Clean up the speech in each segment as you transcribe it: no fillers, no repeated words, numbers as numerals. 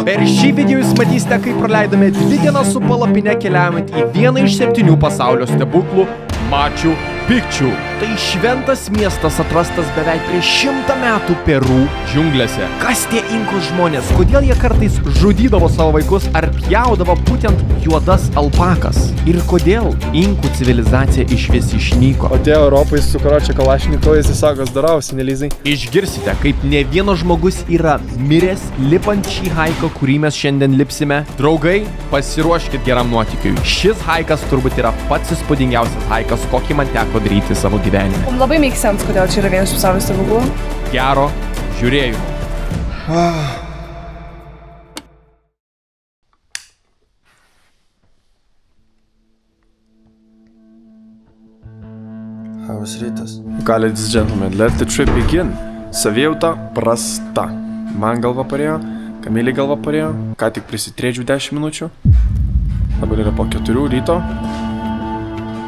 Per šį video jūs matysite, kaip praleidome 2 dienas su palapine keliaujant į vieną iš 7 pasaulio stebuklų – Maču Pikču. Tai šventas miestas atrastas beveik prieš 100 metų Peru džiunglėse. Kas tie inkų žmonės? Kodėl jie kartais žudydavo savo vaikus ar pjaudavo būtent juodas alpakas? Ir kodėl inkų civilizacija išvis išnyko? O tie Europai su karočia kalašnikovais įsakos darausi, nelizai. Išgirsite, kaip ne vienas žmogus yra miręs lipant šį haiką, kurį mes šiandien lipsime. Draugai, pasiruoškit geram nuotykiui. Šis haikas turbūt yra pats įspūdingiausias haikas, kokį man teko daryti savo gyvenime. Mums labai make sense, kodėl čia yra vienas pasaulio stebuklų. Gero žiūrėjimo. Labas rytas. Ladies and gentlemen, let the trip begin. Savijauta prasta. Man galva parėjo, Kamilei galva parėjo, ką tik prisitrėdžiu 10 minučių. Dabar yra po 4 ryto.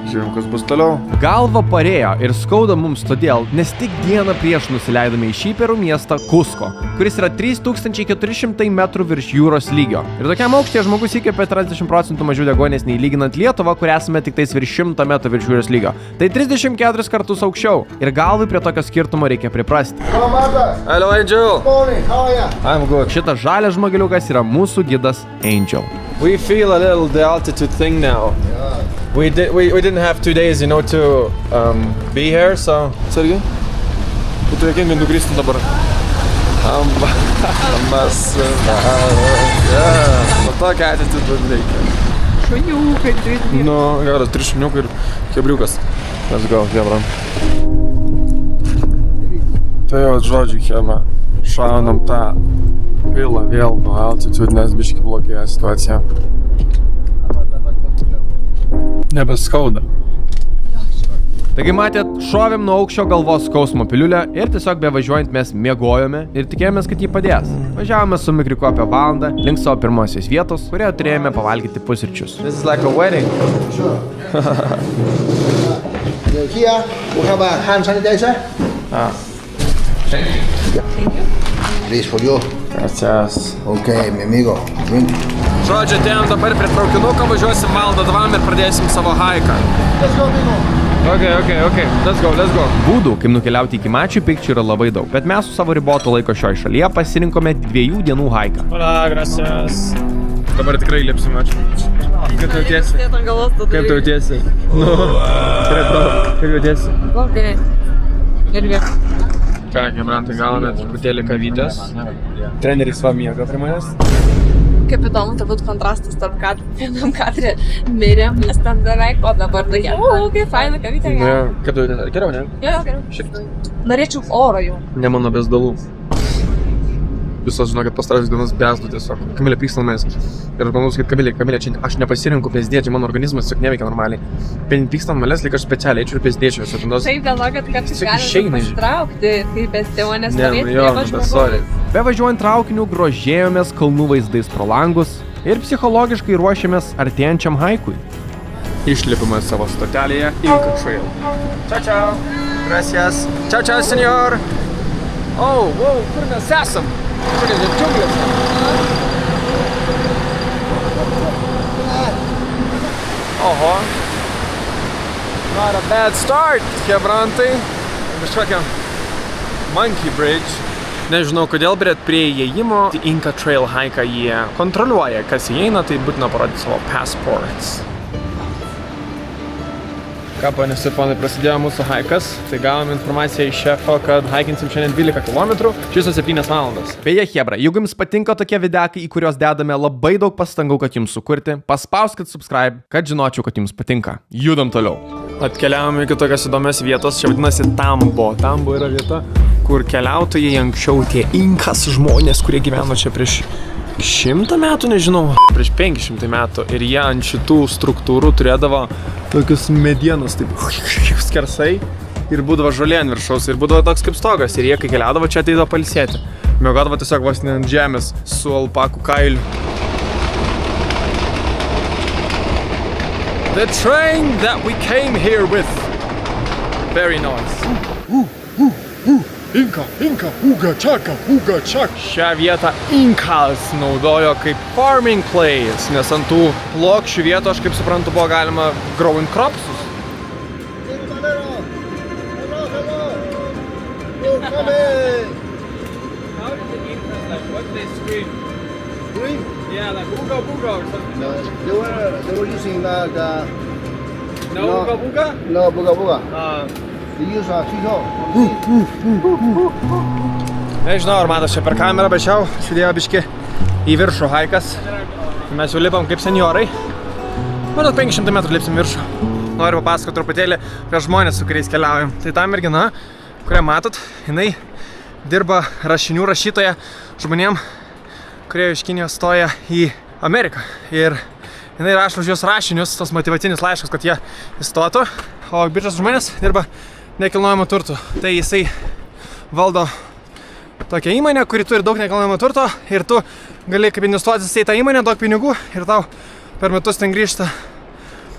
Žiūrim, kas bus toliau. Galva parėjo ir skauda mums todėl, nes tik dieną prieš nusileidome į šį Peru miestą Cusco, kuris yra 3400 metrų virš jūros lygio. Ir tokiam aukštyje žmogus įkvėpia 30% mažiau deguonies nei lyginant Lietuvą, kur esame tik tais virš 100 metrų virš jūros lygio. Tai 34 kartus aukščiau. Ir galvai prie tokio skirtumo reikia priprasti. Hello, Angel. Morning, how are you? I'm good. Šitas žalias žmogeliukas yra mūsų gidas Angel. We feel a little the altitude thing now. Yeah. We didn't have 2 days, to be here, so... Sergi? Tu jokingai nukristum dabar. Mes... O tokia attitude reikia. Šuniukai, 3 Nu, geras, 3 šuniukai ir kebriukas. Let's go, Hebra. Tai jau žodžiu, Hebra. Šaunam tą pilą vėl nuo altitude, nes biški blokėja situacija. Nebeskauda. Taigi matėt, šovėm nuo aukščio galvos skausmo piliulę ir tiesiog bevažiuojant mes miegojome ir tikėjomės, kad jį padės. Važiavome su Mikriku apie valandą link savo pirmosios vietos, kurioje turėjome pavalgyti pusryčius. This is like a wedding. Sure. Here, we have a hand sanitizer. Thank you. Please, for you. Gracias. Okay, mi amigo, drink. Žodžiu, atėjom dabar prie traukinuko, važiuosim valandą 2 ir pradėsim savo haiką. Let's go, amigo. Okay. Let's go. Būdų, kaip nukeliauti iki Maču Pikču yra labai daug, bet mes su savo riboto laiko šioje šalyje pasirinkome 2 dienų haiką. Hola, gracias. Dabar tikrai lipsim, ačiū. Kaip tu jautiesi? Kaip tu jautiesi? Nu, kaip jautiesi? Okay. Irgi. Ką, Kebrantai, galime truputėlį kavytės. Treneris va miega prie manęs. Kaip įdomu, turbūt kontrastas tarp kadrų. Vienam kadrė mirėm, nes ten beveik, o dabar tai kaip faina kavytė. Kaip tu jautiesi? Geriau, ne? Jo, geriau. Norėčiau oro jau. Ne mano bezdalų. Visos, žinokit, pastarąsias dienas bezdų tiesiog. Kamilė pyksta manęs. Ir aš manau, kad Kamilė, čia aš nepasirinku pėsdėčiai, mano organizmas tiesiog neveikia normaliai. Pyksta manęs, lyg aš specialiai eičiau ir pėsdėčiau. Taip, dėl to, kad kartais galime pasitraukti, kaip pėstėvo nestovėti. Sorry. Bevažiuojant traukiniu grožėjomės kalnų vaizdais pro langus ir psichologiškai ruošėmės artėjančiam haikui. Išlipame savo stotelėje Inca Trail. Ciao. Gracias. Ciao, senor. Oh, wow, kur mes esam? Kur yra džiunglės? Oho. Not a bad start, Hebrantai. Kažkokia Monkey Bridge. Nežinau kodėl, bet prie įėjimo Inca Trail haiką jie kontroliuoja. Kas įeina, tai būtina parodyti savo passports. Ką, ponios ir ponai, prasidėjo mūsų haikas, tai gavom informaciją iš šefo, kad haikinsim šiandien 12 km, šis 7 valandas. Beje, Hebra, jeigu jums patinka tokie videkai, į kuriuos dedame labai daug pastangų, kad jums sukurti, paspauskit subscribe, kad žinočiau, kad jums patinka. Judam toliau. Atkeliavome iki tokios įdomios vietos, čia vadinasi Tambo. Tambo yra vieta, kur keliautojai anksčiau tie inkas žmonės, kurie gyveno čia prieš 100 metų, nežinau, prieš 500 metų. Ir jie ant šitų struktūrų turėdavo tokius medienos, taip, skersai. Ir būdavo žolė ant viršaus, ir būdavo toks kaip stogas. Ir jie, kai keliaudavo, čia ateidavo pailsėti. Miegodavo tiesiog vos ne ant žemės su alpakų kailiu. The train that we came here with. Very nice. Uga Chaka. Šią vietą Inkas naudojo kaip farming place, nes ant tų plokščių vietų, aš kaip suprantu, buvo galima growing cropsus. How did the Incas, like, what they scream? Scream? Yeah, like Uga Buga or something. No, they were using like No Uga Buga? no buga buga. They use chicho. Nežinau, ar matos čia per kamerą, bet šiau švidėjo biški į viršų haikas. Mes jau lipam kaip seniorai. Manau, 500 metrų lipsim viršų. Noriu papasakoti truputėlį apie žmonės, su kuriais keliaujam. Tai ta mergina, kurią matot, jinai dirba rašinių rašytoja žmonėm, kurie iš Kinijos stoja į Ameriką. Ir jinai rašo už jos rašinius, tos motyvacinis laiškas, kad jie įstotų. O bičias žmonės dirba nekilnojamo turto. Tai jisai valdo tokią įmonę, kuri turi daug nekilnojamo turto ir tu gali kaip investuotis į tą įmonę, daug pinigų ir tau per metus ten grįžta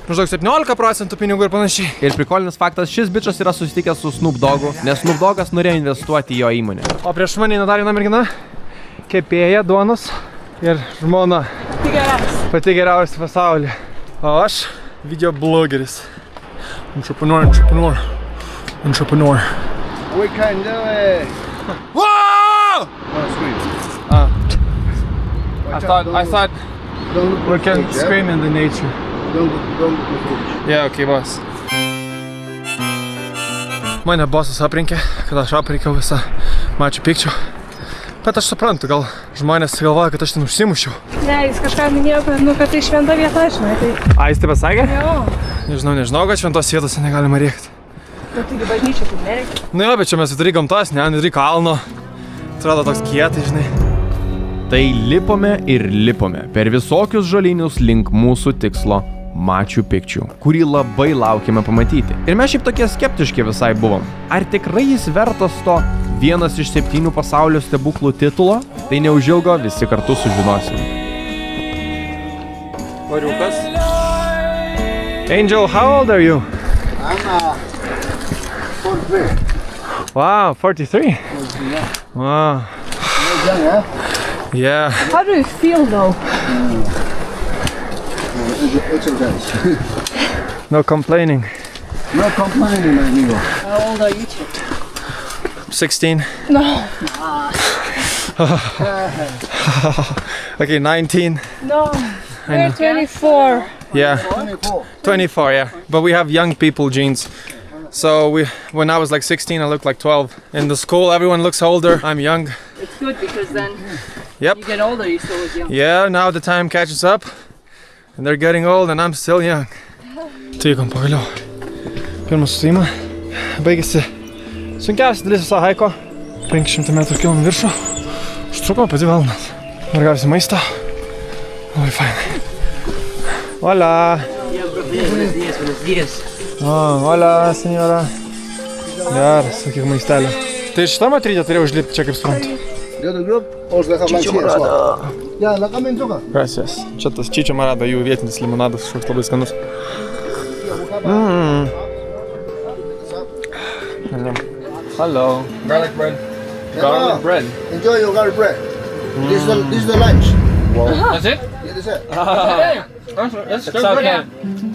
maždaug 17% pinigų ir panašiai. Ir prikolinis faktas, šis bičas yra susitikęs su Snoop Doggu, nes Snoop Doggas norėjo investuoti į jo įmonę. O prieš mane dar viena mergina, kepėja duonos ir žmona. Pati geriausia pasaulyje. O aš video blogeris. Entrepreneur. We can do it. Whoa! No, scream. I thought Don't look we for can stage, yeah? scream in the nature. Don't look for stage. Yeah, okay, boss. Mane bosas aprinkė, kad aš aprinkiau visą Machu Picchu. Bet aš suprantu, gal žmonės galvoja, kad aš ten užsimušiau. Ne, jis kažką minėjo, kad tai šventa vieta, žinai, tai... A, jis taip pasakė? Jo. Nežinau, kad šventos vietose negalima rėkti. Bet taigi bažnyčia tai nereikia. Nu jo, bet čia mes vidury gamtos, ne, vidury kalno. Atrodo toks kietai, žinai. Tai lipome ir lipome per visokius žolinius link mūsų tikslo Machu Picchu, kurį labai laukėme pamatyti. Ir mes šiaip tokie skeptiški visai buvom. Ar tikrai jis vertas to 1 iš 7 pasaulio stebuklų titulo? Tai neužilgo visi kartu sužinosim. Variukas. Angel, how old are you? I'm 43. Wow, 43? Wow. You're young, huh? Yeah. How do you feel though? Exercise. No complaining. No complaining, my amigo. How old are you two? 16. No. Okay, 19. No. You're 24. Yeah. 24. 24, yeah. But we have young people genes. So when I was like 16, I looked like 12. In the school, everyone looks older. I'm young. It's good because then Yep. you get older, you still look young. Yeah, now the time catches up. And they're getting old and I'm still young. Tykom pagaliau. Pirmas sustojimą. Baigėsi sunkiausia dalis viso haiko. 500 metrų kilom viršų. Užtruko apie 2 valandas. Ir gausi maisto. Labai fainai. Hola. Buenos días. Oh, hola, senjora. Geras, sakyk maistelio. Tai šitą matrytę turėjau užlipti čia, kaip suprantu. The other group also have lunch here as well. Yeah, la come in toga. Gracias. Čia tas Čičio Marado, jų vietinis limonadas, kažkoks labai skanus. Hello. Garlic bread. Garlic bread. Enjoy your garlic bread. This is the lunch. That's it? Yeah, that's it. That's It's okay.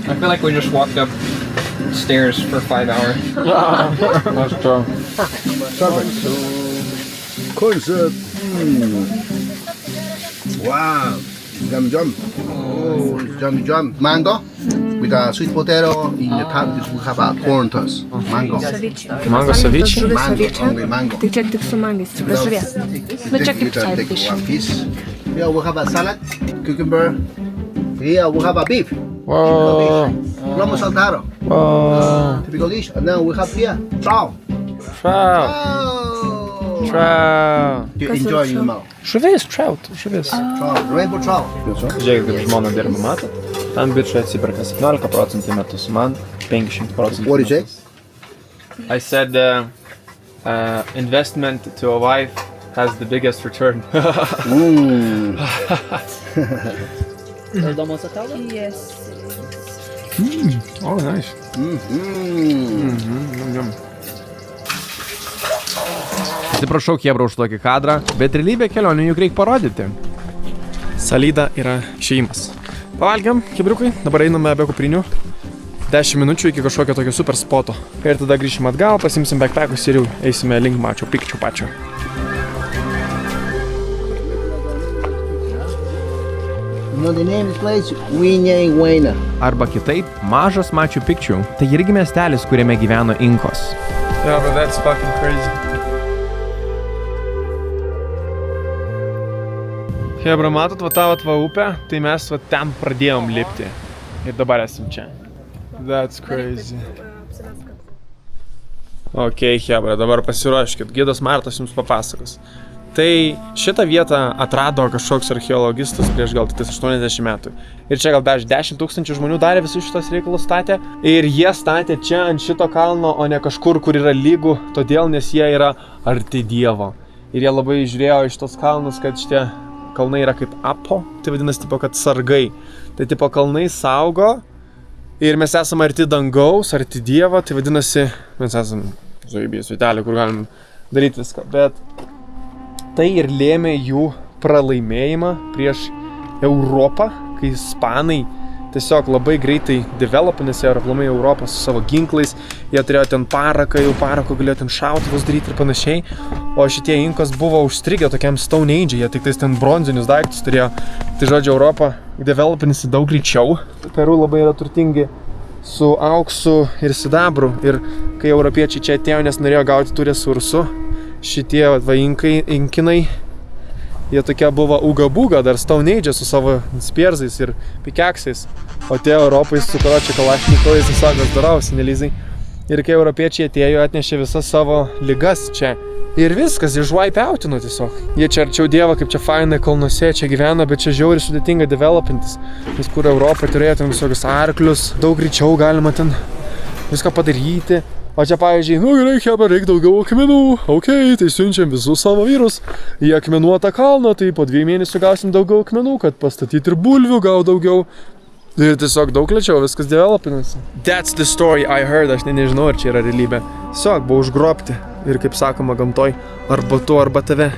I feel like we just walked up stairs for 5 hours. That's true. Concert. Wow. Yum yum. Oh, yum yum. Mango with a sweet potato. In the top, we have a corn toast. Mango. Mango ceviche. Mango. Only mango. Tai čia tik su mangais, be žuvies. Nu čia kaip čia Take piš. one piece. Yeah, we have a salad, cucumber. Yeah, we have a beef. Whoa. Lomo saltado. Whoa. Typical dish. And then we have here trout. Trout. Oh. Trout. You enjoy your mouth. Žuvis, trout, žuvis. Trout. Rainbow trout. Žiūrėkit, kaip žmona dirba, matot? Tam bičai atsiperka 17% į metus, man 500%. What do you say? I said investment to a wife has the biggest return. Yes. Oh, nice. Mm-hmm. Yum, yum. Atsiprašau, Chebra, už tokį kadrą, bet realybė kelionių juk reikia parodyti. Salyda yra išėjimas. Pavalgiam, Chebriukai, dabar einame be kuprinių. 10 minučių iki kažkokio tokio super spoto. Ir tada grįšim atgal, pasimsim backpackus ir jau eisime link Machu Picchu pačio. You know the name of this place? Huayna. Arba kitaip, mažas Machu Picchu. Tai irgi miestelis, kuriame gyveno Inkos. Yeah, but that's fucking crazy. Chebra, matot, va upę, tai mes va ten pradėjom lipti. Ir dabar esim čia. That's crazy. Ok, Chebra, dabar pasiruoškit. Gidas Martas jums papasakos. Tai šitą vietą atrado kažkoks archeologistas prieš gal 80 metų. Ir čia gal 10 000 žmonių darė visus šitos reikalus statė. Ir jie statė čia ant šito kalno, o ne kažkur, kur yra lygų, todėl nes jie yra arti Dievo. Ir jie labai žiūrėjo iš tos kalnus, kad šitie kalnai yra kaip apo, tai vadinasi tipo, kad sargai. Tai tipo kalnai saugo ir mes esame arti dangaus, arti Dievo, tai vadinasi, mes esame žaibės vietelė, kur galim daryti viską. Bet tai ir lėmė jų pralaimėjimą prieš Europą, kai ispanai tiesiog labai greitai developinėsi ir aplamai Europą su savo ginklais. Jie turėjo ten paraką, jau parako galėjo ten šautuvus daryti ir panašiai. O šitie Inkos buvo užstrigę tokiam Stone Age, jie tik tais ten bronzinius daiktus turėjo. Tai žodžiu, Europą developinėsi daug greičiau. Peru labai yra turtingi su auksu ir sidabru. Ir kai europiečiai čia atėjo, nes norėjo gauti tų resursų, šitie inkinai, jie tokie buvo uga-buga, dar Stone Age su savo spierzais ir pikeksais. O tie Europai su karočią kalašnikovais visokios darausi, nelizai. Ir kai europiečiai atėjo, atnešė visas savo ligas čia. Ir viskas, išwipeoutino tiesiog. Jie čia arčiau Dievo, kaip čia fainai kalnuose, čia gyvena, bet čia žiauriai sudėtinga developintis. Nes kur Europą turėjo ten visokius arklius, daug greičiau galima ten viską padaryti. O čia pavyzdžiui, nu gerai, Chebra, reikia daugiau akmenų. Ok, tai siunčiam visus savo vyrus į akmenuotą kalną, tai po 2 mėnesių gausim daugiau akmenų, kad pastatyti ir bulvių gau daugiau. Ir tiesiog daug lėčiau viskas developinasi. That's the story I heard, aš nežinau, ar čia yra realybė. Tiesiog buvo užgrobti. Ir kaip sakoma gamtoj, arba tu, arba tave.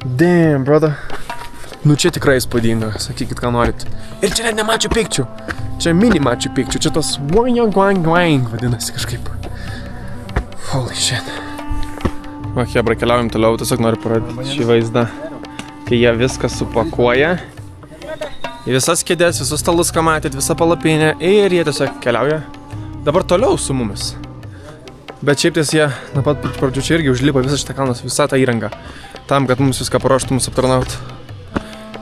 Damn, brother. Nu čia tikrai įspūdinga, sakykit, ką norit. Ir čia net ne Machu Picchu. Čia mini Machu Picchu, čia tos Huayna vadinasi kažkaip. Holy shit. Va, Chebra, keliaujam toliau, tiesiog noriu parodyti šį vaizdą. Kai jie viską supakuoja. Į visas kėdės, visus stalus, ką matėt, visą palapinę. Ir jie tiesiog keliauja. Dabar toliau su mumis. Bet šiaip ties jie, nuo pat pradžių čia irgi užlipa visą šitą kalną, visą tą įrangą. Tam, kad mums viską paruoštų, mums aptarnaut.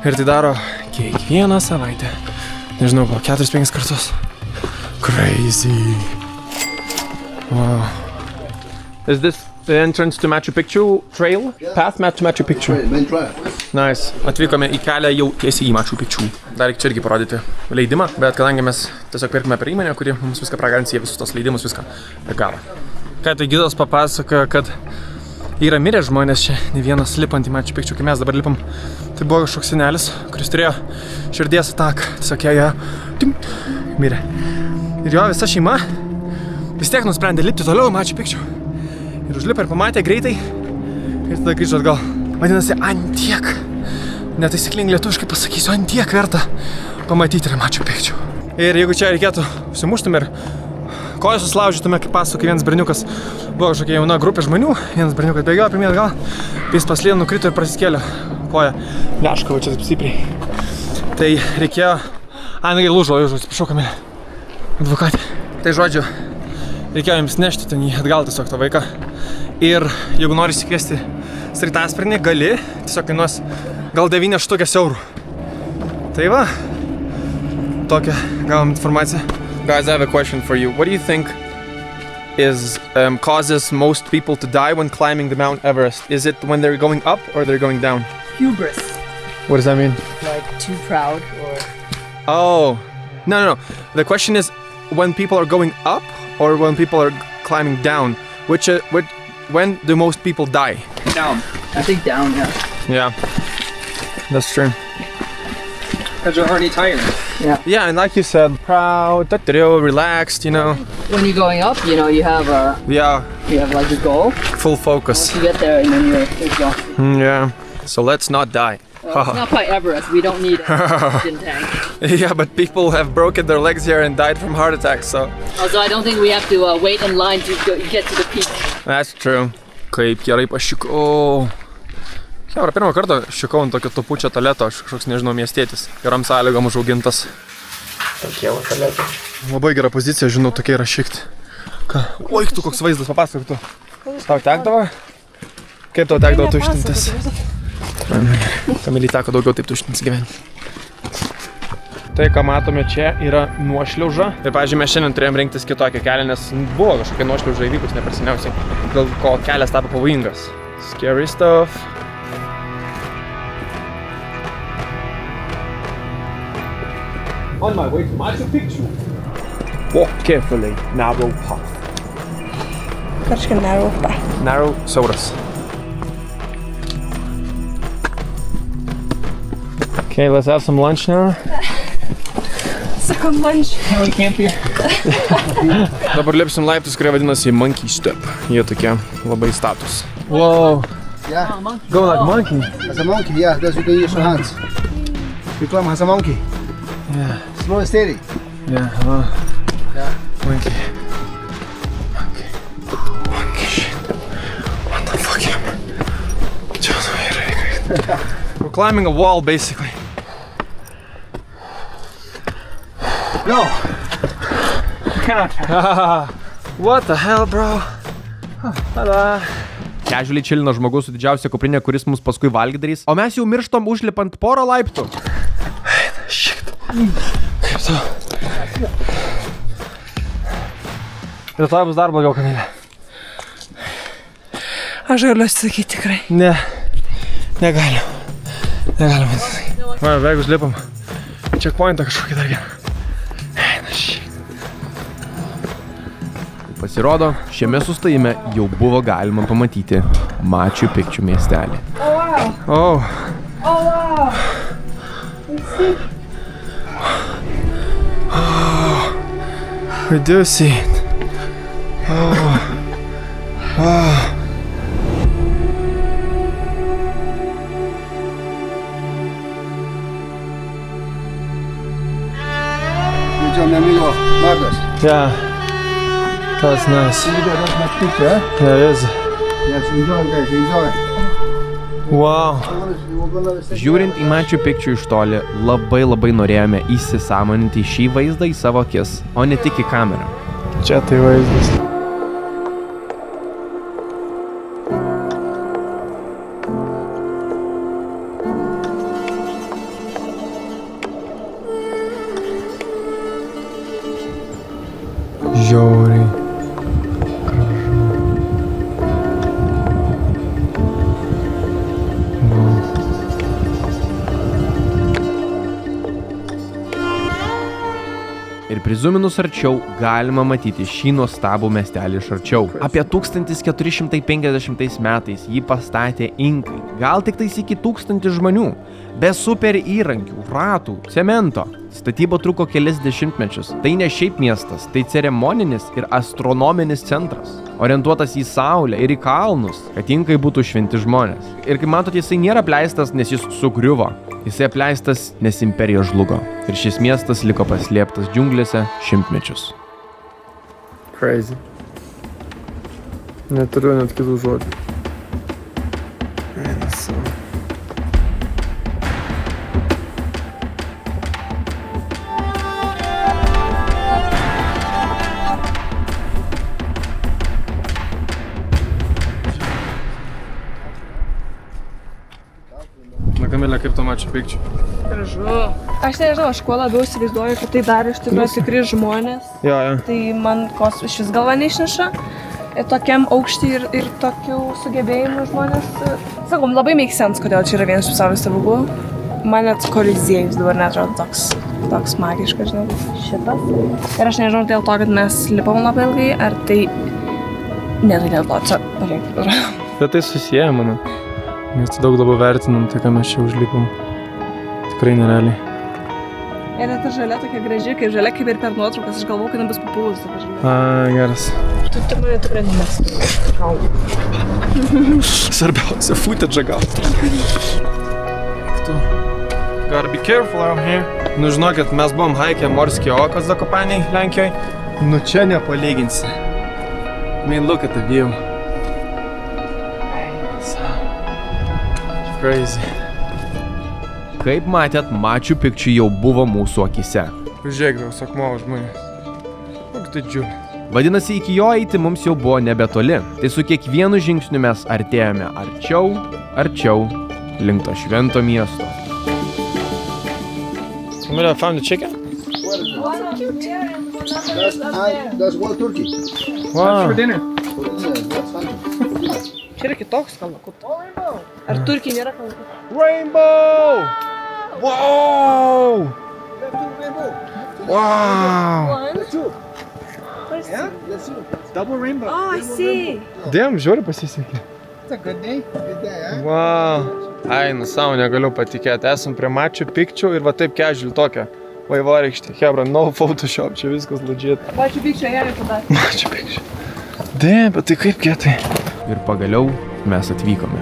Ir tai daro kiekvieną savaitę. Nežinau, gal 4-5 kartus. Crazy. Wow. Is this the entrance to Machu Picchu trail? Yeah. Path to Machu Picchu? Main trail. Nice. Atvykome į kelią jau tiesiai į Machu Picchu. Dar reikia čia irgi parodyti leidimą, bet kadangi mes tiesiog pirkime per įmonę, kuri mums viską pragarins, jie visus tos leidimus viską gavo. Ką tai gidas papasakojo, kad yra mirę žmonės čia, ne vienas lipant į Machu Picchu, kai mes dabar lipam. Tai buvo kažkoks senelis, kuris turėjo širdies ataką. Tiesiog ją mirė. Ir jo visa šeima vis tiek nusprendė lipti toliau į Machu Picchu. Ir užlipę ir pamatė greitai ir tada grįžo atgal. Vadinasi, antiek, netaisyklingai lietuviškai pasakysiu, antiek verta pamatyti ir Machu Picchu. Ir jeigu čia reikėtų susimuštume ir koją susilaužytume, kaip pasakoja vienas berniukas, buvo kažkokia jauna grupė žmonių, vienas berniukas bėgiojo pirmyn atgal, jis paslydo, nukrito ir prasiskėlė koją. Neškavo čia taip stipriai. Tai reikėjo, nagai lūžo, atsiprašau, Kamilė, advokatė. Tai žodžiu, reikėjo jums nešti ten jį atgal tiesiog tą vaiką. Ir jeigu nori įsikviesti sraigtasparnį, gali, tiesiog kainuos gal 9 štukės eurų. Tai va, tokią gavom informaciją. Guys, I have a question for you. What do you think is causes most people to die when climbing the Mount Everest? Is it when they're going up or they're going down? Hubris. What does that mean? Like too proud or... Oh, no. The question is when people are going up or when people are climbing down? When do most people die? Down. I think down, yeah. Yeah, that's true. Because you're already tired. Yeah, and like you said, proud, relaxed, you know. When you're going up, you know, you have a... Yeah. You have like a goal. Full focus. You get there and then you're exhausted. Yeah. So let's not die. It's not quite Everest. We don't need a oxygen tank. Yeah, but people have broken their legs here and died from heart attacks, so... Also, I don't think we have to wait in line to get to the peak. That's true. Kaip gerai pašikau. Hebra, pirmą kartą šikau ant tokio tupučio tualeto, aš kažkoks, nežinau, miestietis. Geram sąlygom užaugintas. Tokie va tualetai. Labai gera pozicija, žinau, tokia yra šikti. Ką? Oi, tu koks vaizdas, papasakok tu. Tau tekdavo? Kaip tau tekdavo tuštintis? Kamilį teko daugiau taip tuštintis gyventi. Tai, ką matome čia, yra nuošliauža. Ir, pavyzdžiui, mes šiandien turėjom rinktis kitokią kelią, nes buvo kažkokia nuošliauža įvykus neperseniausiai, dėl ko kelias tapo pavojingas. Scary stuff. On my way to Machu Picchu. Walk carefully, narrow path. Kažkaip narrow path. Narrow siauras. Okay, let's have some lunch now. Second lunch. We camp here. Dabar lipsim laiptus, kurie vadinasi Monkey Step. Jie tokie labai status. Wow. Yeah. Go like monkey. As a monkey, yeah, that's you can use your hands. You climb as a monkey. Yeah. Slow and steady. Yeah. Yeah. Monkey. Monkey. Monkey shit. What the fuck, yeah? We're climbing a wall, basically. No. What the hell, bro? Tada. Casually chillina žmogus su didžiausia kuprinė, kuris mus paskui valgy darys, o mes jau mirštam užlipant porą laiptų. Shit. Kaip tu? Rytoj bus dar blogiau, Kamilė. Aš galiu atsakyti tikrai. Ne. Negalim. Negalim atsakyti. Va, beveik užlipam. Checkpointą kažkokį dar vieną. Pasirodo, šiame sustojime jau buvo galima pamatyti Machu Picchu miestelį. Oh. We do see it. Good job, mi amigo Marcos. Yeah. That's nice. You got that much picture, eh? Yeah, it is. Yes, enjoy, guys, enjoy. Wow. Žiūrint į Machu Picchu iš toli, labai norėjome įsisąmoninti šį vaizdą į savo akis, o ne tik į kamerą. Čia tai vaizdas. Žiauriai. Ir prizuminus arčiau galima matyti šį nuostabų miestelį iš arčiau. Apie 1450 metais jį pastatė inkai, gal tik tais iki 1000 žmonių, be super įrankių, ratų, cemento. Statyba truko kelis dešimtmečius. Tai ne šiaip miestas, tai ceremoninis ir astronominis centras, orientuotas į saulę ir į kalnus, kad inkai būtų šventi žmonės. Ir kaip matote, jisai nėra apleistas, nes jis sugriuvo. Jisai apleistas, nes imperija žlugo. Ir šis miestas liko paslėptas džiunglėse šimtmečius. Crazy. Neturiu net kitų žodžių. Na, Kamilė, kaip tu Machu Picchu? Gražu. Aš nežinau, aš kuo labiau įsivaizduoju, kad tai daro iš tikrųjų tikri žmonės. Jo. Tai man kos iš vis galva neišneša. Ir tokiam aukštį ir tokių sugebėjimų žmonės. Sakom, labai make sense, kodėl čia yra vienas pasaulio stebuklų. Man net Koliziejus dabar neatrodo toks magiškas, žinai, šitas. Ir aš nežinau dėl to, kad mes lipam labai ilgai, ar tai... Ne, tai dėl to, čia, pažiūrėk. Bet tai susiję, manau. Mes tai daug labiau vertinam, tai ką mes čia užlipom. Tikrai nerealiai. Ir ta žalia tokia graži, kaip žalia kaip ir per nuotraukas, aš galvoju, kad nebus papūlusi. Geras. Tu mane tikrai nemestų. Svarbiausia, footage gauti. Gotta be careful out here. Nu žinokit, mes buvom haikė Morskį oką Zakopaniai, Lenkijoje. Nu čia nepalyginsi. I mean, look at the view. Crazy. Kaip matėt, Machu Picchu jau buvo mūsų akise. Žiūrėk, sakmo už mane. Koks tai džiulė. Vadinasi, iki jo eiti mums jau buvo nebetoli. Tai su kiekvienu žingsniu mes artėjame arčiau link to švento miesto. Camilla, found the chicken? That's one turkey. Wow. For dinner. Čia yra kitoks kalnakutas. Ar Turkija nėra kalnakutas? Rainbow! Wow! Wow! Double rainbow. Oh, I see. Damn, žiūri pasisekė. It's a good day. Good day, huh? Wow. Ai, nu savo negaliu patikėti. Esam prie Machu Picchu ir va taip casual tokia. Vaivorykštė. Hebra, no Photoshop, čia viskas legit. Machu Picchu, jie tada. Machu Picchu. Damn, bet tai kaip kietai. Ir pagaliau mes atvykome.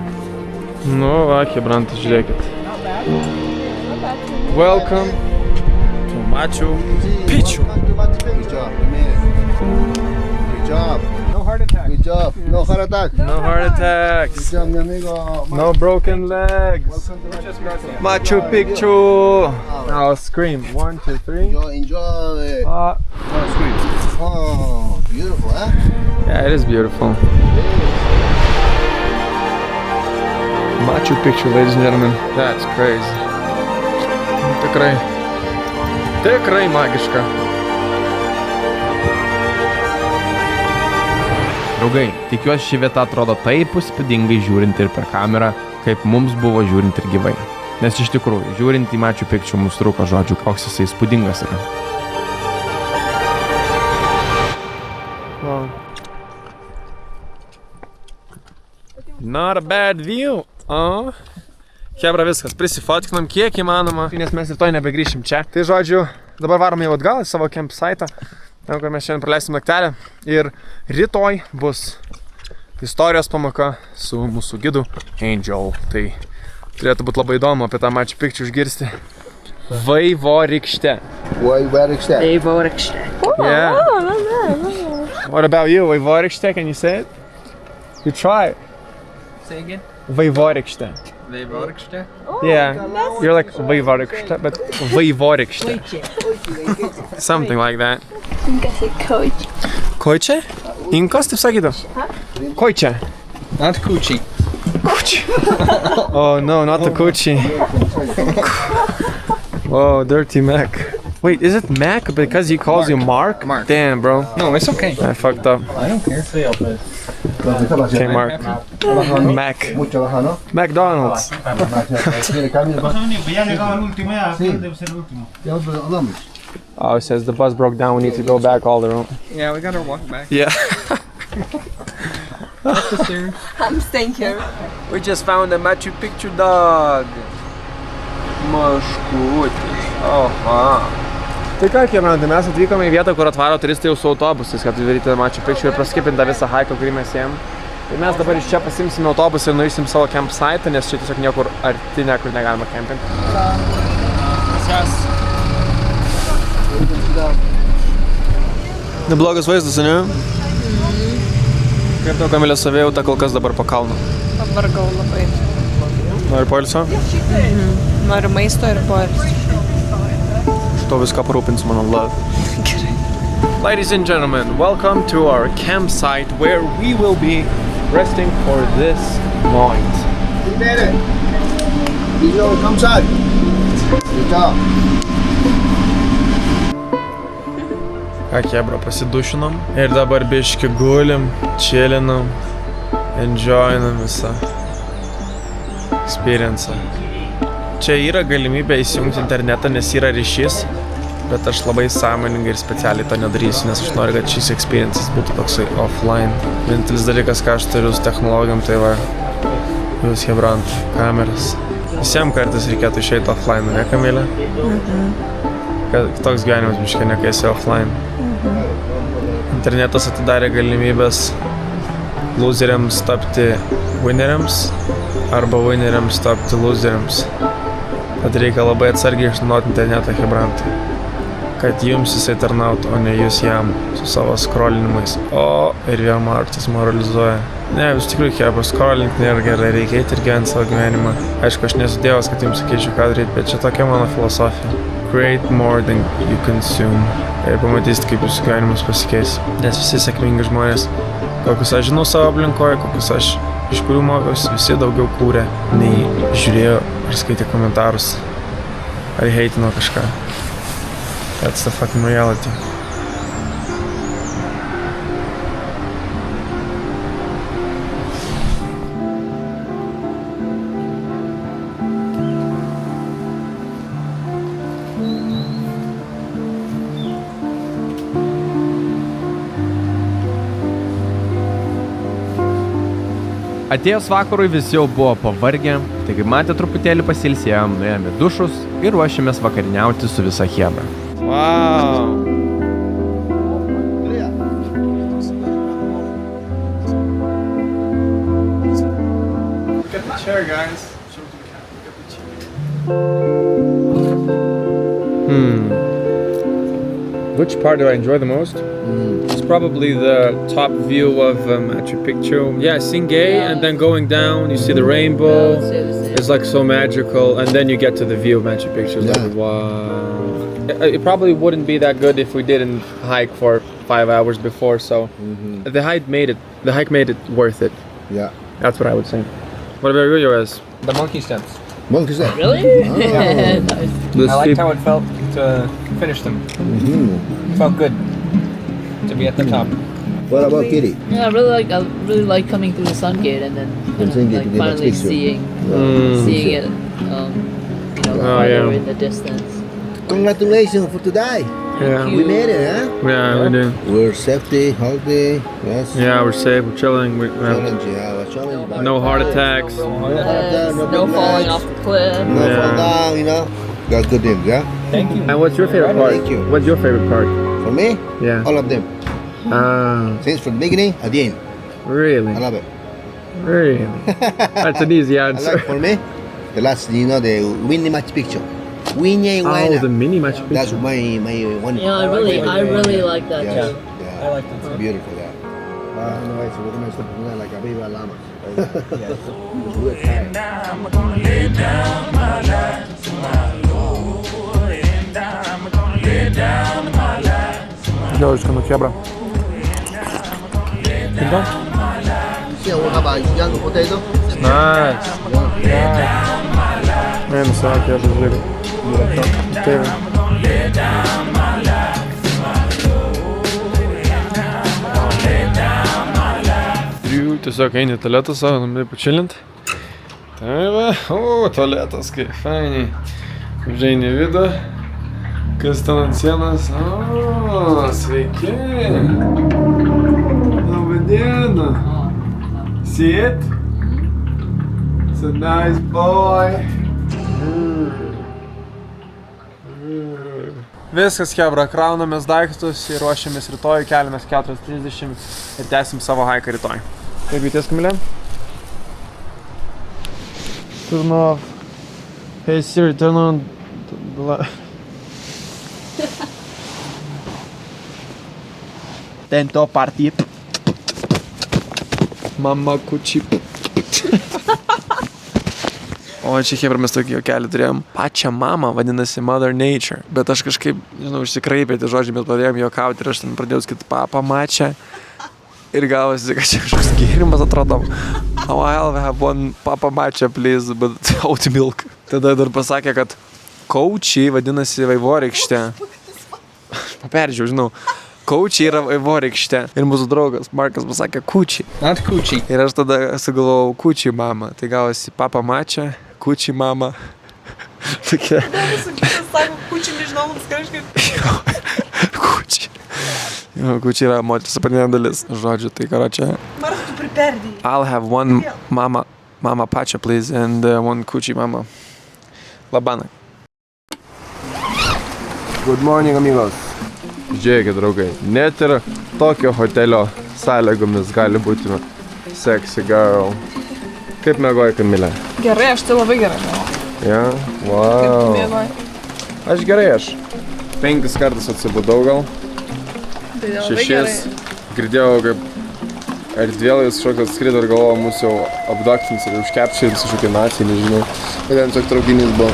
Nu, va, Hebrantas, žiūrėkit. Welcome to Machu Picchu. Good job. You made it. Good job. No heart attack. Good job. No heart attack. No heart Good attacks. job, mi amigo. No broken legs. Welcome to Machu Picchu. I'll scream. 1, 2, 3. Enjoy. Ah. Oh, beautiful, huh? Yeah, it is beautiful. Machu Picchu, ladies and gentlemen. That's crazy. Tikrai magiška. Draugai, tikiuosi ši vieta atrodo taip įspūdingai žiūrint ir per kamerą, kaip mums buvo žiūrint ir gyvai. Nes iš tikrųjų, žiūrint į Machu Picchu mums trūko žodžių, koks jisai įspūdingas yra. Wow. Not a bad view. Oh. Hebra, viskas, prisifotkinam kiek įmanoma, nes mes ir to nebegrįšim čia. Tai žodžiu, dabar varom jau atgal į savo campsite'ą, kur mes šiandien praleisim naktelę. Ir rytoj bus istorijos pamoka su mūsų gidu Angel. Tai turėtų būti labai įdomu apie tą Machu Picchu išgirsti. Vaivorykštė. Vaivorykštė. Vaivorykštė. Yeah. What about you, Vaivorykštė? Can you say it? You try it. Say again. Vaivorykštė. Vaivorykštė. Yeah, you're like Vaivorykštė, but Vaivorykštė. Something like that. Koičia? Inkos, taip sakytų? Koičia. Not coochie. Oh no, not the coochie. Oh, dirty Mac. Wait, is it Mac because he calls you Mark? Mark. Damn, bro. No, it's okay. I fucked up. I don't care. Okay, Mark. Mac. Mucho baja, ¿no? McDonald's. ¿Quiere cambio? Ya hablamos. Oh, it says the bus broke down. We need to go back all the road. Yeah, we gotta walk back. Yeah. Up the stairs. I'm staying here. We just found a Machu Picchu dog. Maškutis. Oha. Tai ką, Hebrantai, mes atvykome į vietą, kur atvaro turistai jau su autobusais, kad daryti Machu Picchu ir praskipinti tą visą haiką, kurį mes ėjom. Tai mes dabar iš čia pasimsime autobusą ir nueisim savo campsite, nes čia tiesiog niekur arti, niekur negalima campinti. Neblogas vaizdas, ne? Kaip tau, Kamilė, savėjauta kol kas dabar po kalną? Pavargau labai. Nori poilsio? Noriu maisto ir poilsio. Šito viską parūpins mano love. Ladies and gentlemen, welcome to our campsite where we will be resting for this night. You made it. You know, come inside. Good job. Ką, Hebra, pasidušinom ir dabar biški gulim, chillinam, enjoyinam visą experience. Čia yra galimybė įsijungti internetą, nes yra ryšys, bet aš labai sąmoningai ir specialiai to nedarysiu, nes aš noriu, kad šis experiences būtų toksai offline. Vienintelis dalykas, ką aš turiu su technologijom, tai va, jūs Hebrantai, kameras. Visiems kartais reikėtų išeiti offline, ne, Kamilė? Toks gyvenimas biškai, ne kai esi offline. internetas atidarė galimybės loseriams tapti winneriams arba winneriams tapti loseriams. Tad reikia labai atsargiai išnaudoti internetą, chebrantai, kad jums jisai tarnautų, o ne jūs jam su savo scrollinimais. O ir vėl Martas moralizuoja. Ne, vis tikrųjų, chebra, scrollint nėra gerai, reikia eiti ir gyventi savo gyvenimą. Aišku, aš nesu dievas, kad jums sakyčiau, ką daryti, bet čia tokia mano filosofija. Create more than you consume. Ir pamatysite, kaip jūsų gyvenimas pasikeis. Nes visi sėkmingi žmonės, kokius aš žinau savo aplinkoje, kokius aš iš kurių mokiausi, visi daugiau kūrė, nei žiūrėjo ar skaitė komentarus, ar heitino kažką. That's the fucking reality. Atėjus vakarui visi jau buvo pavargę, taigi matė truputėlį pasilsėjom, nuėjome dušus ir ruošėmės vakariniauti su visa chebra. Wow! Look at the chair, guys. Which part do I enjoy the most? It's probably the top view of Machu Picchu. Yeah, Singay, and then going down, you see the rainbow. It's like so magical, and then you get to the view of Machu Picchu. It's like, wow. It probably wouldn't be that good if we didn't hike for 5 hours before. So the hike made it worth it. Yeah. That's what I would say. What about you guys? The monkey steps. Monkey step. Really? Nice. I liked how it felt to finish them. It felt good to be at the top. What about Kitty? Yeah, I really like coming through the sun gate and then Sun Gate to like get that finally picture. seeing it, farther in the distance. Congratulations for today. Yeah. We made it, huh? Yeah, we do. We're safety, healthy. Yes. Yeah, we're safe. We're chilling. Challenge, yeah. Challenge. but No heart attacks. No falling off the cliff. No Yeah. fall down, you know. Got good things, yeah? Thank you. And what's your favorite part? Thank you. What's your favorite part? For me, Yeah. all of them. Since from the beginning, at the end. Really? I love it. Really? That's an easy I answer. like for me, the last, you know, the Winnie Machu Picchu. Winnie Oh, Wina. the mini Machu Picchu. That's my one. Yeah, I really like that Yes, too. yeah. I like that It's too. beautiful, yeah. No, it's organized like a baby llama. It's weird time. Девочка, chebra. See what about young potato? Nice. Man, so я даже Tiesiog eini į tualetą savo, namai pačilint. Tai va, tualetas, kaip fainiai. Užeini į vidų. Kas ten ant sienos? O, sveiki. Labadiena. See it? It's a nice boy. Viskas, chebra, kraunamės daiktus ir ruošiamės rytoj, keliamės 4:30 ir tęsim savo haiką rytoj. Kaip jauties, Kamilė? Turn off. Hey Siri, turn on the light. Tento party. Mama kuči. O čia chebra mes tokį jokelį turėjom. Pačią mamą vadinasi Mother Nature. Bet aš kažkaip, žinau, išsikraipė tie žodžiai, bet pradėjom juokauti ir aš ten pradėjau sakyti papa mačią. Ir gavosi, kad čia kažkoks gėrimas atrodo. Oh, I'll have one papa mačią, please, but oat milk. Tada dar pasakė, kad Kaučiai vadinasi vaivorykštė. Perdžiau, žinau. Kaučiai yra vaivorykštė. Ir mūsų draugas Markas pasakė kučiai. Not coochie. Ir aš tada sugalvojau kučiai mamą. Tai gavosi papa mačią, kučiai mamą. Tokia. Sako, kučiai, nežinau, mums kažkaip. Kučiai. Jo, kučiai yra moters apatinė dalis. Žodžiu, tai karočią. Marta, tu priperdėjai. I'll have one mama pacha, please, and one kučiai mama. Labana. Good morning, amigos. Žiūrėkit, draugai, net ir tokio hotelio sąlygomis gali būti sexy girl. Kaip miegoji, Kamilė? Gerai, aš tai labai gerai. Ja? Wow. Miegoji. Aš gerai, aš 5 kartus atsibudau gal. Tai labai gerai. 6. Girdėjau, kaip erdvėlais šokas skrido ir galvoju, mūsų jau abduktins ir užkepšins kažkokie nacijai, nežinau. Ir ten tiesiog traukinys buvo.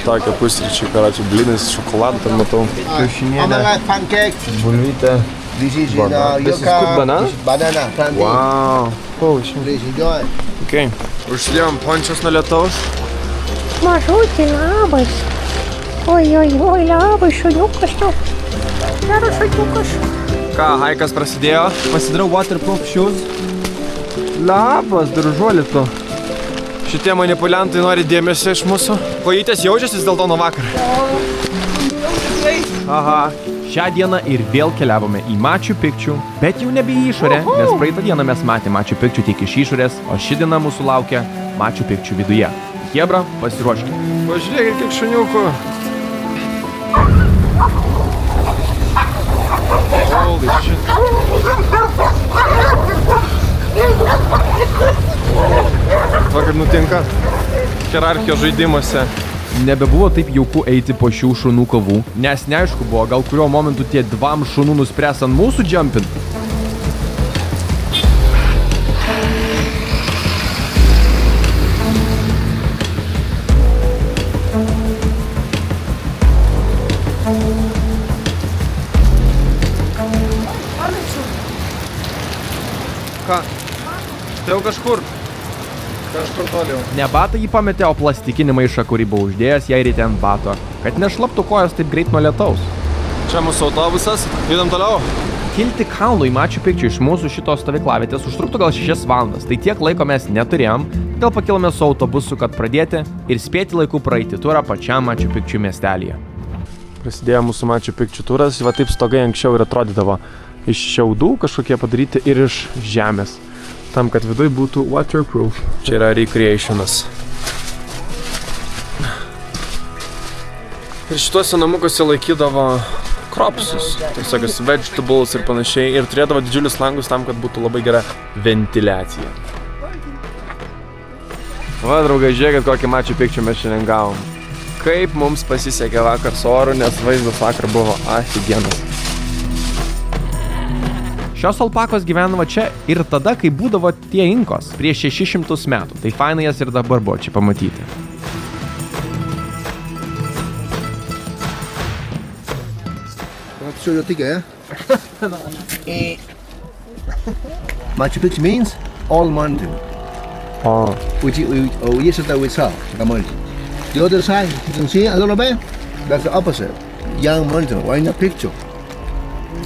Tokia pusryčiai, karačiai, blinis, šokoladą ten matau. Kiaušinienė, like pancake. bulvytė. This is Banana. This is good banana? Banana, plantain. Wow. Holy shit. Please enjoy. Okay. Užsidėjom pončius nuo lietaus. Mažutį, labas. Oi, labas, šuniukas tu. Geras šuniukas. Ką, haikas prasidėjo? Pasidarau waterproof shoes. Labas, daržuolį tu. Šitie manipuliantai nori dėmesio iš mūsų. Kojytės jaučiasi dėl to nuo vakar. Aha. Šią dieną ir vėl keliavome į Machu Picchu, bet jau nebe į išorę, nes praeitą dieną mes matėme Machu Picchu tik iš išorės, o ši diena mūsų laukia Machu Picchu viduje. Chebra, pasiruoškite. Pažiūrėkit, kiek šuniukų. Holy shit. Vakar nutinka hierarchijos žaidimuose. Nebebuvo taip jauku eiti po šių šunų kovų, nes neaišku buvo, gal kurio momentu tie 2 šunų nuspręs ant mūsų jumpint. Ką? Tai jau kažkur toliau. Ne batą jį pametė, o plastikinį maišą, kurį buvo uždėjęs jai ryte ant bato, kad nešlaptų kojos taip greit nuo lietaus. Čia mūsų autobusas, judam toliau. Kilti kalnų į Machu Picchu iš mūsų šitos stovyklavietės užtruktų gal 6 valandas, tai tiek laiko mes neturėjom, todėl pakilome su autobusu, kad pradėti ir spėti laiku praeiti turą pačiam Machu Picchu miestelyje. Prasidėjo mūsų Machu Picchu turas, va taip stogai anksčiau ir atrodydavo. Iš šiaudų kažkokie padaryti ir iš žemės. Tam, kad viduj būtų waterproof. Čia yra recreationas. Ir šituose namukuose laikydavo kropsus, tokius vegetables ir panašiai. Ir turėdavo didžiulius langus tam, kad būtų labai gera ventiliacija. Va, draugai, žiūrėkit, kokį Machu Picchu mes šiandien gavom. Kaip mums pasisekė vakar su oru, nes vaizdas vakar buvo aфиgenas. Šios alpakos gyvenavo čia ir tada, kai būdavo tie inkos prieš 600 metų. Tai fainai jas ir dabar buvo čia pamatyti. Let's show you a ticket, Machu Picchu means all mountain. Oh. Which yesterday we saw the mountain. The other side, you can see a little bit. That's the opposite. Young mountain, right in the picture.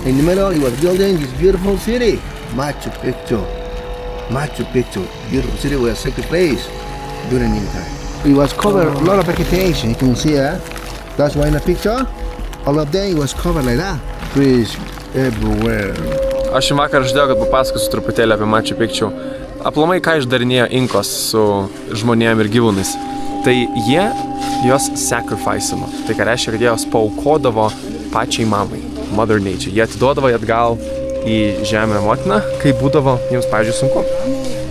In the middle, he was building this beautiful city, Machu Picchu. Machu Picchu, beautiful city was a sacred place during the time. It was covered a lot of vegetation. You can see that. That's why in the picture, all of them was covered like that. Trees everywhere. Aš jums vakar žadėjau, kad papasakosiu truputėlį apie Machu Picchu. Aplamai, ką išdarinėjo inkos su žmonėm ir gyvūnais. Tai jie juos sacrificino. Tai ką reiškia, kad jie juos paaukodavo pačiai mamai. Mother Nature. Jie atiduodavo atgal į žemę motiną, kai būdavo jiems, pavyzdžiui, sunku.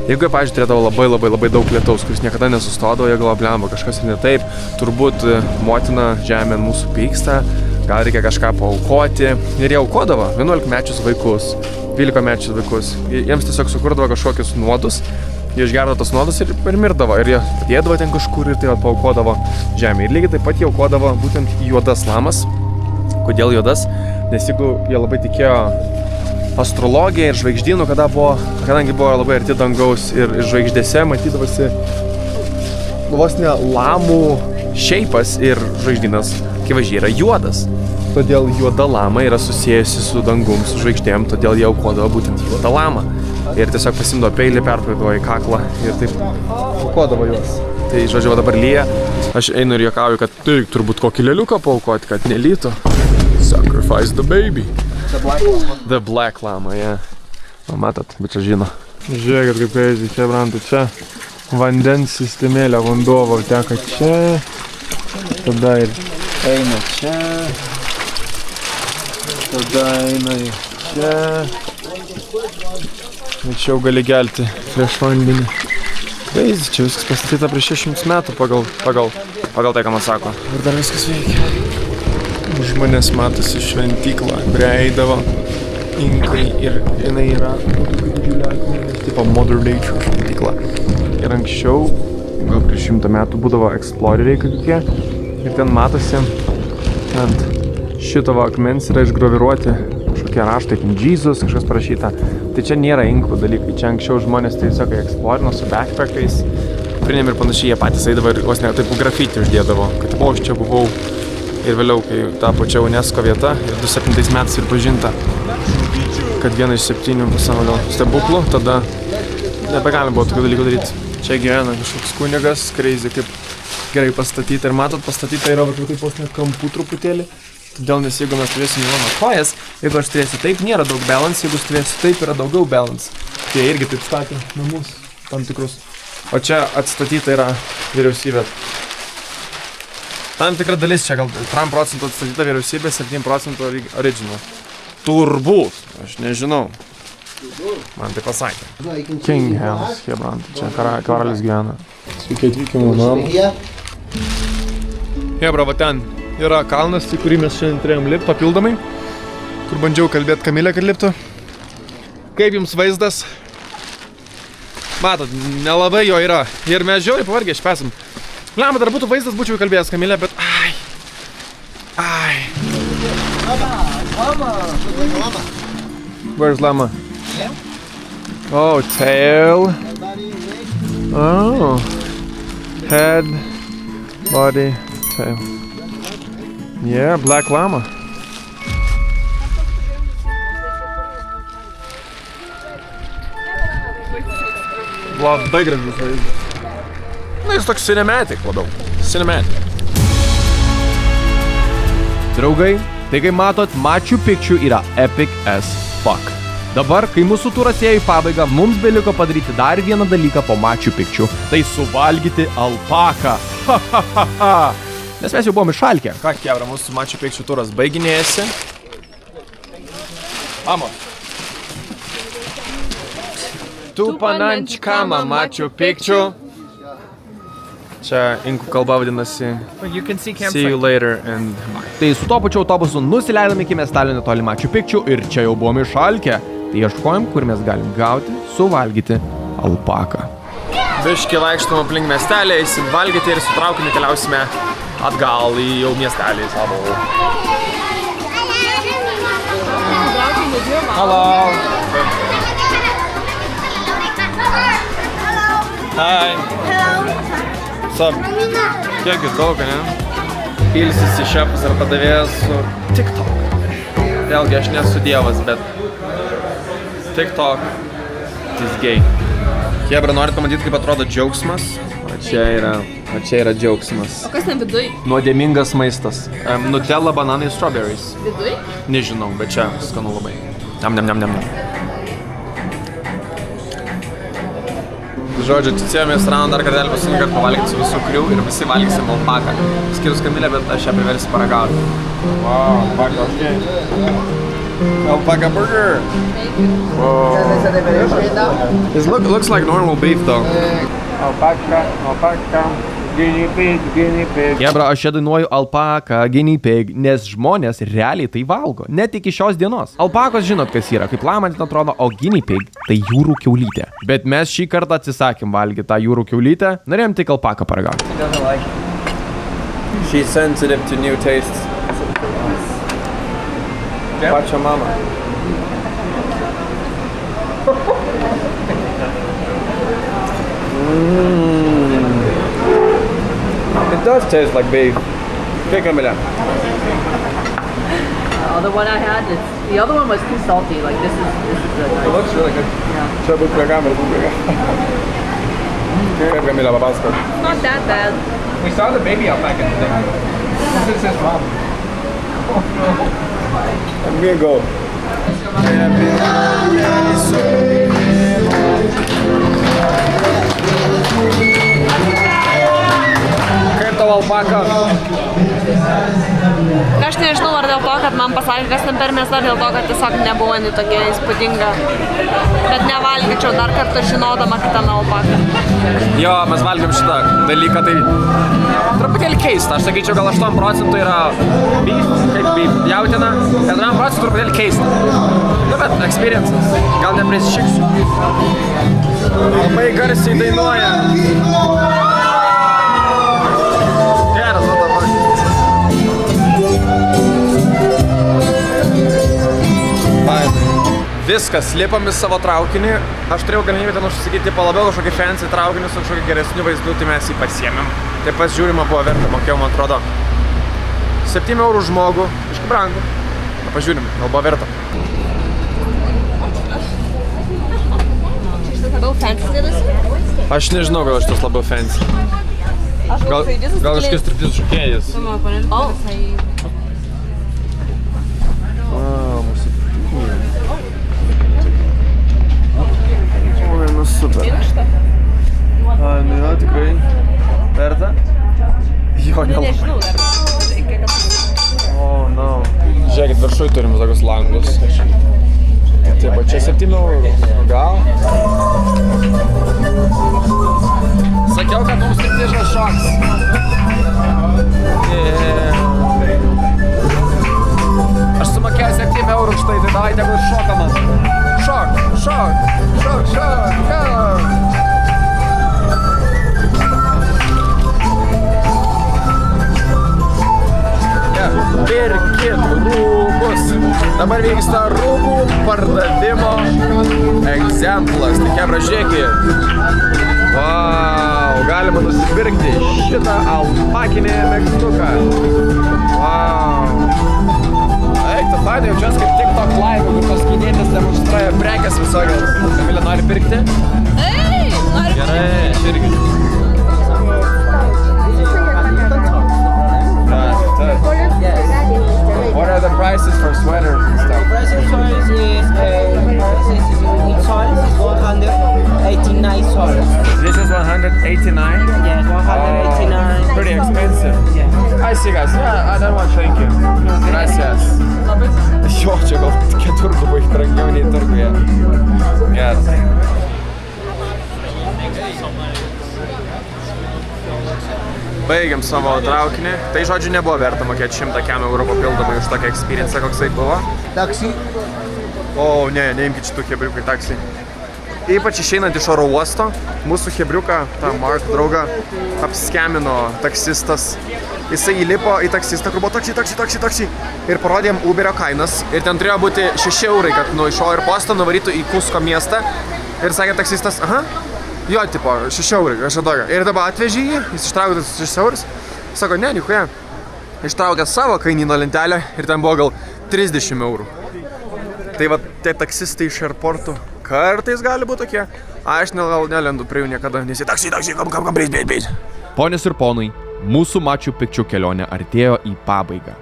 Jeigu jie, pavyzdžiui, turėdavo labai daug lietaus, kuris niekada nesustodavo, jie galvo, blemba, kažkas ir ne taip, turbūt motina žemė ant mūsų pyksta, gal reikia kažką paaukoti. Ir jie aukodavo 11-mečius vaikus, 12-mečius vaikus. Jiems tiesiog sukurdavo kažkokius nuodus, jie išgerdavo tos nuodus ir mirdavo. Ir jie padėdavo ten kažkur ir tai paaukodavo žemė. Ir lygiai taip pat jie aukodavo būtent juodas lamas. Kodėl juodas? Nes jeigu jie labai tikėjo astrologiją ir žvaigždynų, kadangi buvo labai arti dangaus ir žvaigždėse matydavosi vos ne lamų šeipas ir žvaigždynas, akivaizdžiai yra juodas. Todėl juoda lama yra susijusi su dangum, su žvaigždėm, todėl jie aukodavo būtent juodą lamą. Ir tiesiog pasimdavo peilį, perpraidavo į kaklą ir taip aukodavo juos. Tai, žodžiu, dabar lyja. Aš einu ir juokauju, kad tai turbūt kokį lėliuką paaukoti, kad nelytų. Sacrifice the baby. The black llama, yeah. O, matot, bet čia žino. Žiūrėkit, kaip crazy, čia brantų, čia vandens sistemėlė, vanduo teka čia, tada ir eina čia, Tada eina į čia. Ir čia jau gali gelti prieš vandenį. Crazy, čia viskas pastatyta prieš 600 metų pagal tai, ką man sako. Ir dar viskas veikia. Žmonės matosi šventyklą, kurią eidavo inkai ir jinai yra didžiulė akmenė, tipo Mother Nature šventykla. Ir anksčiau, gal prieš 100 metų, būdavo exploreriai kokie ir ten matosi ant šito akmens yra išgraviruoti kažkokie raštai, kaip Jesus, kažkas parašyta. Tai čia nėra inkų dalykai, čia anksčiau žmonės tai tiesiog eksplorino su backpackais, kuprinėm ir panašiai, jie patys eidavo ir vos ne taip grafitį uždėdavo, kad aš čia buvau. Ir vėliau, kai tapo čia UNESCO vieta, ir 2007 metais ir pažinta, kad viena iš 7 pasaulio stebuklų, tada nebegalim buvo tokių dalykų daryti. Čia gyvena kažkoks kunigas, crazy, kaip gerai pastatyta. Ir matot, pastatyta yra va taip vos net kampų truputėlį. Todėl, nes jeigu mes turėsim Jono kojas, jeigu aš turėsiu taip, nėra daug balance, jeigu aš turėsiu taip, yra daugiau balance. Jie irgi taip statė namus tam tikrus. O čia atstatyta yra vyriausybė. Tam tikra dalis čia gal 3% atstatyta vyriausybė, 7% original. Turbūt, aš nežinau. Man tai pasakė. King House, Hebron, čia karalis gyvena. Sveiki atvykę mano namą. Hebra, va ten yra kalnas, į kurį mes šiandien turėjom lipti papildomai, kur bandžiau kalbėti Kamilę, kad liptų. Kaip jums vaizdas? Matot, nelabai jo yra. Ir mes žiauriai pavargę špesim. Lama, dar būtų vaizdas, būčiau kalbėjęs Kamilę, bet ai. Lama. Where's Lama? Oh, tail. Oh. Head, body, tail. Yeah, black llama. Labai gražus vaizdas. Na, jis toks cinematic labiau. Cinematic. Draugai, tai kai matot, Machu Picchu yra epic as fuck. Dabar, kai mūsų turas ėjo į pabaigą, mums beliko padaryti dar vieną dalyką po Machu Picchu. Tai suvalgyti alpaką. Nes mes jau buvom išalkę. Ką, Kebra, mūsų Machu Picchu turas baiginėjasi. Vamos. Tupananchkama Machu Picchu. Čia inkų kalba vadinasi See you later and bye. Tai su tuo pačiu autobusu nusileidome iki miestelio netoli Machu Picchu ir čia jau buvom išalkę. Tai ieškojom, kur mes galim gauti, suvalgyti alpaką. Biški vaikštom aplink miestelį, eisim valgyti ir su traukiniu keliausime atgal į jau miestelį savo. Hello. Hi. Sup? Kiek jūs daug, ne? Ilsisi šefas ar padavėjas su TikTok. Vėlgi, aš nesu dievas, bet TikTok is gay. Hebra, norit pamatyti, kaip atrodo džiaugsmas? O čia yra džiaugsmas. O kas ten viduj? Nuodėmingas maistas. Nutella, bananai, strawberries. Viduj? Nežinau, bet čia skanu labai. Nam. Žodžiu, atsisėjome į restoraną dar kartelį paskutinį kartą pavalgyti su visų kriu ir visi valgysim alpaką. Skirus Kamilę, bet aš ją priversiu paragauti. Wow, alpaka, okay. Alpaka burger. Wow. This looks like normal beef though. Alpaka, guinea pig. Hebra, aš čia dainuoju alpaką, guinea pig, nes žmonės realiai tai valgo. Net iki šios dienos. Alpakos žinot, kas yra, kaip lama ten atrodo, o guinea pig tai jūrų kiaulytė. Bet mes šį kartą atsisakėm valgyti tą jūrų kiaulytę, norėjom tik alpaką paragauti. She's sensitive to new tastes. Pačia mama. It does taste like beef. Okay, Camila. The one I had, the other one was too salty. Like this is It looks really good. Yeah. Okay, Camila, babasco. Not that bad. We saw the baby alpaca today. This is his mom. I'm gonna go. Kaip tavo alpaka? Aš nežinau, ar dėl to, kad man pasakė, kas ten per mėsą, dėl to, kad tiesiog nebuvo nei tokia įspūdinga. Bet nevalgyčiau dar kartą žinodama, kad ten alpaka. Jo, mes valgiam šitą dalyką, tai truputėlį keista. Aš sakyčiau, gal 8% yra beef, kaip beef jautina, 4% truputėlį keista. Nu, bet experiences. Gal neprisišiksiu. Labai garsiai dainuoja. Geras, o dabar. Viskas, lipam į savo traukinį. Aš turėjau galimybę ten užsisakyti labiau kažkokį fancy traukinį su kažkokį geresniu vaizdu, tai mes jį pasiėmėm. Tai pasižiūrima buvo verta, mokėjau, man atrodo, 7 eurų žmogų, iškai brangu. Na, pažiūrim, gal buvo verta. Labiau fancy dėdasi? Aš nežinau, gal šitas labiau fancy. Gal kažkis striptizų šokėjas. Nu super. Ai, nu jo, tikrai. Verta? Jo, Nežinau dar. Oh, no. Žiūrėkit, viršui turim tokius langus. Taip, čia 7 eurų. Gal? Sakiau, kad mums striptizas šoks. Aš sumokėjau 7 eurų už tai, tai davai tegul šoka man. Šok, šok, šok, šok, šok. Pirkit rūbus. Dabar vyksta rūbų pardavimo egzemplas. Tai kebra, žiūrėkit. Vau, galima nusipirkti šitą alpakinį megztuką. Vau. Eik, tu fainai, jaučiuos kaip TikTok live, kur tos kinėtis demonstruoja prekės visokios. Kamilė, nori pirkti? Ei, nori. Gerai, aš irgi. What are the prices for sweaters and stuff? The price of sweaters is in soles is $189. This is 189? Yes, 189. Oh, pretty expensive. Yeah. I see, guys. Yeah, I don't want, thank you. Gracias. Jo, čia gal keturgubai brangiau nei turguje. Geras. Baigiam savo traukinį. Tai žodžiu nebuvo verta mokėti 100 eurų papildomai už tokią experience, koksai buvo. Taxi. O, ne, neimkit šitų hebriukai taksi. Ypač išeinant iš oro uosto, mūsų hebriuką, tą Mark draugą, apskemino taksistas. Jisai įlipo į taksistą, kur buvo taksi. Ir parodėm Uberio kainas. Ir ten turėjo būti 6 eurai, kad iš oro posto nuvarytų į Kusko miestą. Ir sakė taksistas, aha. Jo, tipo, 6 eurai, kažką tokio. Ir dabar atvežė jį, jis ištraukė tas 6 eurus. Sako, ne, nichuja. Ištraukė savo kainyno lentelę ir ten buvo gal 30 eurų. Tai va, tie taksistai iš airportų kartais gali būti tokie. Aš nelendu prie jų niekada, nes jie taksi, kam, breit. Ponios ir ponai, mūsų Machu Picchu kelionė artėjo į pabaigą.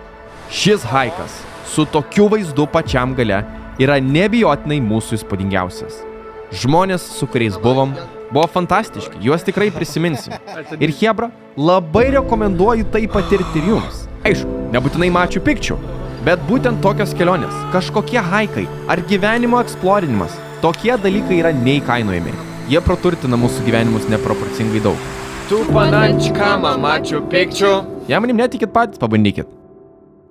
Šis haikas su tokiu vaizdu pačiam gale yra nebijotinai mūsų įspūdingiausias. Žmonės, su kuriais buvom, buvo fantastiški, juos tikrai prisiminsim. Ir chebra, labai rekomenduoju tai patirti ir jums. Aišku, nebūtinai Machu Picchu, bet būtent tokios kelionės, kažkokie haikai ar gyvenimo eksplorinimas, tokie dalykai yra neįkainojami. Jie praturtina mūsų gyvenimus neproporcingai daug. Tu panačkama Machu Picchu. Jei manim netikit patys, pabandykit.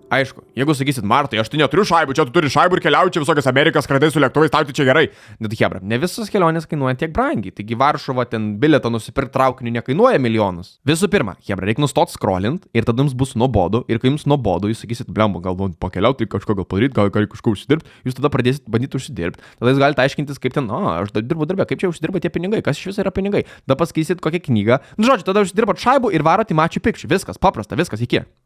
Aišku, jeigu sakysit, Martai, aš tai neturiu šaibų, čia tu turi šaibų ir keliauji čia visokias Amerikas, skradai su lėktuvais, tau tai čia gerai. Bet hebra, ne visos kelionės kainuoja tiek brangiai, taigi Varšuva ten bilietą nusipirkti traukiniu nekainuoja milijonus. Visų pirma, hebra, reikia nustot scrollint ir tada jums bus nuobodu ir kai jums nuobodu, jūs sakysit, blemba, gal pakeliauti, kažko gal padaryti, gal kažko užsidirbti, jūs tada pradėsit bandyti užsidirbti. Tada jūs galite aiškintis, kaip ten, aš dirbu darbę, kaip čia užsidirba tie pinigai, kas iš viso yra pinigai. Tada paskaitysit kokią knygą. Nu, žodžiu, tada užsidirbat šaibų ir varot į Machu Picchu. Viskas, paprasta, viskas, iki.